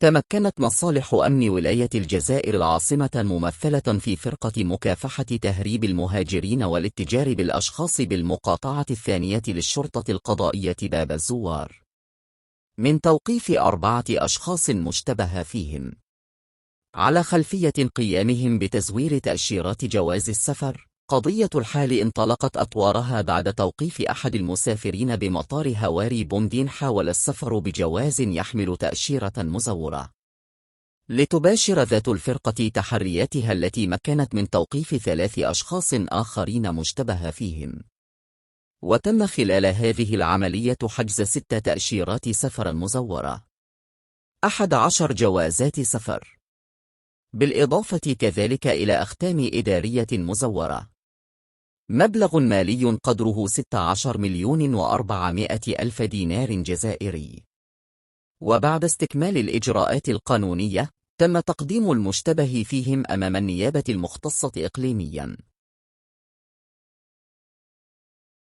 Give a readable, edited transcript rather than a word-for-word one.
تمكنت مصالح أمن ولاية الجزائر العاصمة ممثلة في فرقة مكافحة تهريب المهاجرين والاتجار بالأشخاص بالمقاطعة الثانية للشرطة القضائية باب الزوار من توقيف 4 أشخاص مشتبه فيهم على خلفية قيامهم بتزوير تأشيرات جواز السفر. قضية الحال انطلقت أطوارها بعد توقيف أحد المسافرين بمطار هواري بومدين حاول السفر بجواز يحمل تأشيرة مزورة. لتباشر ذات الفرقة تحرياتها التي مكنت من توقيف 3 أشخاص آخرين مشتبه فيهم، وتم خلال هذه العملية حجز 6 تأشيرات سفر مزورة، 11 جوازات سفر، بالإضافة كذلك إلى أختام إدارية مزورة. مبلغ مالي قدره 16,400,000 دينار جزائري. وبعد استكمال الإجراءات القانونية تم تقديم المشتبه فيهم أمام النيابة المختصة إقليمياً.